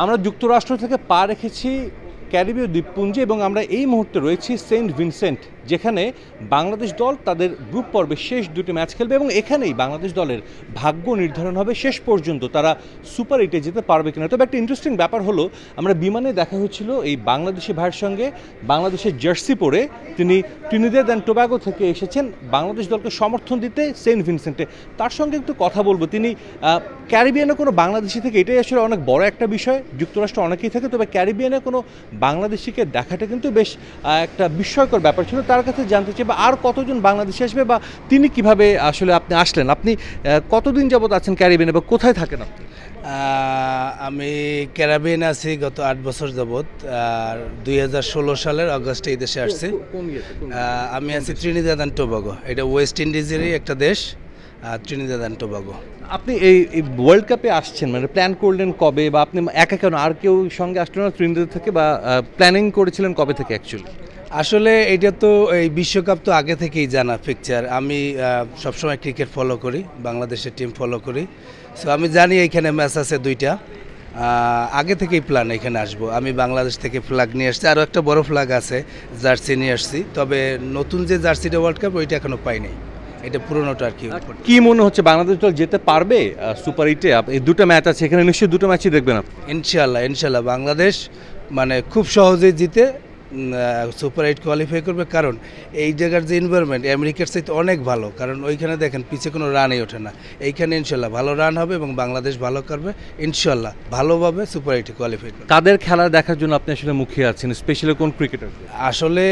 আমরা যুক্তরাষ্ট্র থেকে পা রেখেছি ক্যারিবীয় দ্বীপপুঞ্জে এবং আমরা এই মুহূর্তে রয়েছি সেন্ট ভিনসেন্ট, যেখানে বাংলাদেশ দল তাদের গ্রুপ পর্বে শেষ দুটি ম্যাচ খেলবে এবং এখানেই বাংলাদেশ দলের ভাগ্য নির্ধারণ হবে শেষ পর্যন্ত তারা সুপার 8-এ যেতে পারবে কিনা। তবে একটা ইন্টারেস্টিং ব্যাপার হলো, আমরা বিমানে দেখা হচ্ছিল এই বাংলাদেশি ভাইয়ের সঙ্গে, বাংলাদেশের জার্সি পরে তিনি ট্রিনিদাদ অ্যান্ড টোবাগো থেকে এসেছেন বাংলাদেশ দলকে সমর্থন দিতে সেন্ট ভিনসেন্টে। তার সঙ্গে একটু কথা বলবো। তিনি ক্যারিবিয়ানে কোনো বাংলাদেশি থেকে, এটাই আসলে অনেক বড় একটা বিষয়, যুক্তরাষ্ট্র অনেকেই থাকে, তবে ক্যারিবিয়ানে কোনো বাংলাদেশিকে দেখাটা কিন্তু বেশ একটা বিস্ময়কর ব্যাপার ছিল। তার কাছে জানতে চাই বা আর কতজন বাংলাদেশি আসবে বা তিনি কিভাবে আসলে আপনি আসলেন, আপনি কতদিন যাবত আছেন ক্যারিবিয়ানে বা কোথায় থাকেন আপনি? আমি ক্যারিবিয়ানে আছি গত 8 বছর যাবত। আর 2016 সালের অগস্টে এই দেশে আসছি। আমি আছি ট্রিনিদাদ অ্যান্ড টোবাগো, এটা ওয়েস্ট ইন্ডিজেরই একটা দেশ, ট্রিনিদাদ অ্যান্ড টোবাগো। আপনি এই ওয়ার্ল্ড কাপে আসছেন, মানে প্ল্যান করলেন কবে, বা আপনি একা কেন, আর কেউ সঙ্গে আসলেন না ট্রিনিদাদ থেকে, বা প্ল্যানিং করেছিলেন কবে থেকে অ্যাকচুয়ালি? আসলে এটা তো এই বিশ্বকাপ তো আগে থেকেই জানা পিকচার। আমি সবসময় ক্রিকেট ফলো করি, বাংলাদেশের টিম ফলো করি, সো আমি জানি এইখানে ম্যাচ আছে দুইটা। আগে থেকেই প্ল্যান এখানে আসবো। আমি বাংলাদেশ থেকে ফ্ল্যাগ নিয়ে আসছি, আরও একটা বড় ফ্ল্যাগ আছে, জার্সি নিয়ে আসছি। তবে নতুন যে জার্সিটা ওয়ার্ল্ড কাপ ওইটা এখনও পাইনি, এটা পুরোনোটা আর কি। কি মনে হচ্ছে বাংলাদেশ দল যেতে পারবে সুপার 8-এ? এই দুটো ম্যাচ আছে এখানে, নিশ্চয়ই দুটো ম্যাচই দেখবেন আপনি। ইনশাল্লাহ বাংলাদেশ মানে খুব সহজেই জিতে সুপার 8 কোয়ালিফাই করবে। কারণ এই জায়গার যে এনভায়রনমেন্ট আমেরিকার চাইতে অনেক ভালো, কারণ ওইখানে দেখেন পিছিয়ে কোনো রানই ওঠে না। এইখানে ইনশাল্লাহ ভালো রান হবে এবং বাংলাদেশ ভালো করবে, ইনশাল্লাহ ভালোভাবে সুপার 8 কোয়ালিফাই করবে। তাদের খেলা দেখার জন্য আপনি আসলে মুখিয়ে আছেন, স্পেশালি কোন ক্রিকেটার? আসলে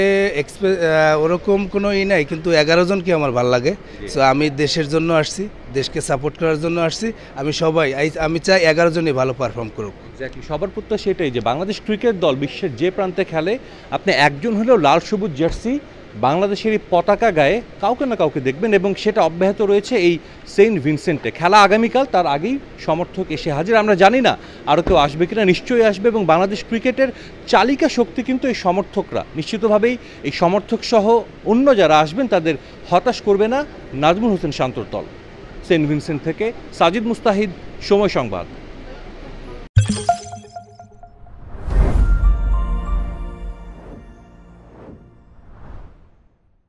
ওরকম কোনো নাই, কিন্তু 11 জনকে আমার ভালো লাগে। সো আমি দেশের জন্য আসছি, দেশকে সাপোর্ট করার জন্য আসছি। আমি চাই 11 জনই ভালো পারফর্ম করুক। সবার প্রত্যাশা সেটাই যে বাংলাদেশ ক্রিকেট দল বিশ্বের যে প্রান্তে খেলে, আপনি একজন হলেও লাল সবুজ জার্সি বাংলাদেশের এই পতাকা গায়ে কাউকে না কাউকে দেখবেন, এবং সেটা অব্যাহত রয়েছে এই সেন্ট ভিনসেন্টে। খেলা আগামীকাল, তার আগেই সমর্থক এসে হাজির। আমরা জানি না আরও কেউ আসবে কিনা, নিশ্চয়ই আসবে, এবং বাংলাদেশ ক্রিকেটের চালিকা শক্তি কিন্তু এই সমর্থকরা। নিশ্চিতভাবেই এই সমর্থক সহ অন্য যারা আসবেন তাদের হতাশ করবে না নাজমুল হোসেন শান্তর দল। সেন্ট ভিনসেন্ট থেকে সাজিদ মুস্তাহিদ, সময় সংবাদ।